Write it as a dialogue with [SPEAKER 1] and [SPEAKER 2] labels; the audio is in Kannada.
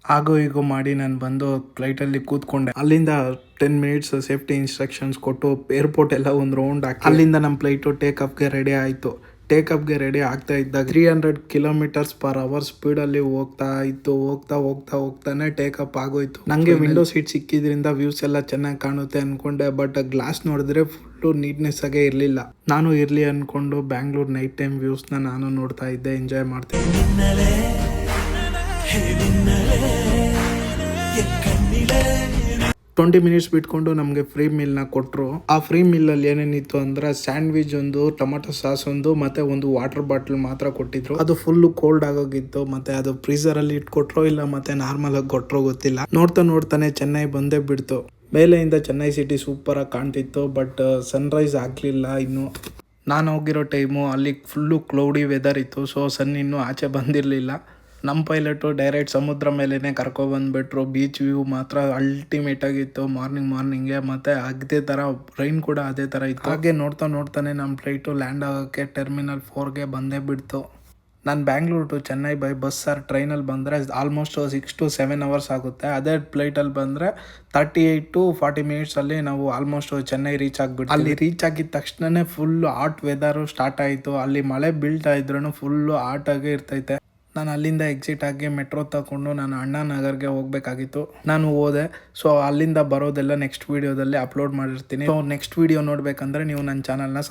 [SPEAKER 1] ಆಗೋ ಈಗೋ ಮಾಡಿ ನಾನು ಬಂದು ಫ್ಲೈಟಲ್ಲಿ ಕೂತ್ಕೊಂಡೆ. ಅಲ್ಲಿಂದ 10 ಮಿನಿಟ್ಸ್ ಸೇಫ್ಟಿ ಇನ್ಸ್ಟ್ರಕ್ಷನ್ಸ್ ಕೊಟ್ಟು ಏರ್ಪೋರ್ಟ್ ಎಲ್ಲ ಒಂದು ರೌಂಡ್ ಹಾಕಿ ಅಲ್ಲಿಂದ ನಮ್ಮ ಫ್ಲೈಟು ಟೇಕ್ ರೆಡಿ ಆಯಿತು. ಟೇಕ್ ರೆಡಿ ಆಗ್ತಾ ಇದ್ದಾಗ 300 km/h ಸ್ಪೀಡಲ್ಲಿ ಹೋಗ್ತಾ ಇತ್ತು. ಹೋಗ್ತಾನೆ ಟೇಕ್ ಅಪ್ ಆಗೋಯ್ತು. ನನಗೆ ವಿಂಡೋ ಸೀಟ್ ಸಿಕ್ಕಿದ್ರಿಂದ ವ್ಯೂಸ್ ಎಲ್ಲ ಚೆನ್ನಾಗಿ ಕಾಣುತ್ತೆ ಅನ್ಕೊಂಡೆ. ಬಟ್ ಗ್ಲಾಸ್ ನೋಡಿದ್ರೆ ಫುಲ್ಲು ನೀಟ್ನೆಸ್ ಆಗೇ ಇರಲಿಲ್ಲ. ನಾನು ಇರಲಿ ಅನ್ಕೊಂಡು ಬ್ಯಾಂಗ್ಳೂರ್ ನೈಟ್ ಟೈಮ್ ವ್ಯೂಸ್ನ ನಾನು ನೋಡ್ತಾ ಇದ್ದೆ, ಎಂಜಾಯ್ ಮಾಡ್ತೀನಿ. 20 ಮಿನಿಟ್ಸ್ ಬಿಟ್ಕೊಂಡು ನಮಗೆ ಫ್ರೀ ಮೀಲ್ನ ಕೊಟ್ಟರು. ಆ ಫ್ರೀ ಮೀಲಲ್ಲಿ ಏನೇನಿತ್ತು ಅಂದ್ರೆ ಸ್ಯಾಂಡ್ವಿಚ್ ಒಂದು, ಟೊಮೆಟೊ ಸಾಸ್ ಒಂದು, ಮತ್ತೆ ಒಂದು ವಾಟರ್ ಬಾಟಲ್ ಮಾತ್ರ ಕೊಟ್ಟಿದ್ರು. ಅದು ಫುಲ್ಲು ಕೋಲ್ಡ್ ಆಗೋಗಿತ್ತು. ಮತ್ತೆ ಅದು ಫ್ರೀಸರಲ್ಲಿ ಇಟ್ಕೊಟ್ರೋ ಇಲ್ಲ ಮತ್ತೆ ನಾರ್ಮಲ್ ಆಗಿ ಕೊಟ್ಟರೋ ಗೊತ್ತಿಲ್ಲ. ನೋಡ್ತಾನೆ ಚೆನ್ನೈ ಬಂದೇ ಬಿಡ್ತು. ಮೇಲೆಯಿಂದ ಚೆನ್ನೈ ಸಿಟಿ ಸೂಪರ್ ಆಗಿ ಕಾಣ್ತಿತ್ತು. ಬಟ್ ಸನ್ರೈಸ್ ಆಗಲಿಲ್ಲ ಇನ್ನು. ನಾನು ಹೋಗಿರೋ ಟೈಮು ಅಲ್ಲಿ ಫುಲ್ಲು ಕ್ಲೌಡಿ ವೆದರ್ ಇತ್ತು. ಸೊ ಸನ್ ಇನ್ನೂ ಆಚೆ ಬಂದಿರಲಿಲ್ಲ. ನಮ್ಮ ಪೈಲಟು ಡೈರೆಕ್ಟ್ ಸಮುದ್ರ ಮೇಲೇ ಕರ್ಕೊಬಂದುಬಿಟ್ರು. ಬೀಚ್ ವ್ಯೂ ಮಾತ್ರ ಅಲ್ಟಿಮೇಟ್ ಆಗಿತ್ತು ಮಾರ್ನಿಂಗ್ಗೆ. ಮತ್ತು ಅದೇ ಥರ ರೈನ್ ಕೂಡ ಅದೇ ಥರ ಇತ್ತು. ಹಾಗೆ ನೋಡ್ತಾನೆ ನಮ್ಮ ಫ್ಲೈಟು ಲ್ಯಾಂಡ್ ಆಗೋಕ್ಕೆ ಟರ್ಮಿನಲ್ 4ಗೆ ಬಂದೇ ಬಿಡ್ತು. ನಾನು Bangalore to Chennai by bus or ಟ್ರೈನಲ್ಲಿ ಬಂದರೆ ಆಲ್ಮೋಸ್ಟ್ 6 to 7 hours ಆಗುತ್ತೆ. ಅದೇ ಫ್ಲೈಟಲ್ಲಿ ಬಂದರೆ 38 to 40 ಮಿನಿಟ್ಸಲ್ಲಿ ನಾವು ಆಲ್ಮೋಸ್ಟ್ ಚೆನ್ನೈ ರೀಚ್ ಆಗಿಬಿಟ್ಟು ಅಲ್ಲಿ ರೀಚ್ ಆಗಿದ ತಕ್ಷಣವೇ ಫುಲ್ಲು ಹಾಟ್ ವೆದರು ಸ್ಟಾರ್ಟ್ ಆಯಿತು. ಅಲ್ಲಿ ಮಳೆ ಬೀಳ್ತಾ ಇದ್ರೂ ಫುಲ್ಲು ಹಾಟಾಗೇ ಇರ್ತೈತೆ. ನಾನು ಅಲ್ಲಿಂದ ಎಕ್ಸಿಟ್ ಆಗಿ ಮೆಟ್ರೋ ತಗೊಂಡು ನಾನು ಅಣ್ಣಾ ನಗರ್ಗೆ ಹೋಗಬೇಕಾಗಿತ್ತು. ನಾನು ಹೋದೆ. ಸೊ ಅಲ್ಲಿಂದ ಬರೋದೆಲ್ಲ ನೆಕ್ಸ್ಟ್ ವೀಡಿಯೋದಲ್ಲಿ ಅಪ್ಲೋಡ್ ಮಾಡಿರ್ತೀನಿ. ಸೊ ನೆಕ್ಸ್ಟ್ ವೀಡಿಯೋ ನೋಡಬೇಕಂದ್ರೆ ನೀವು ನನ್ನ ಚಾನಲ್ನ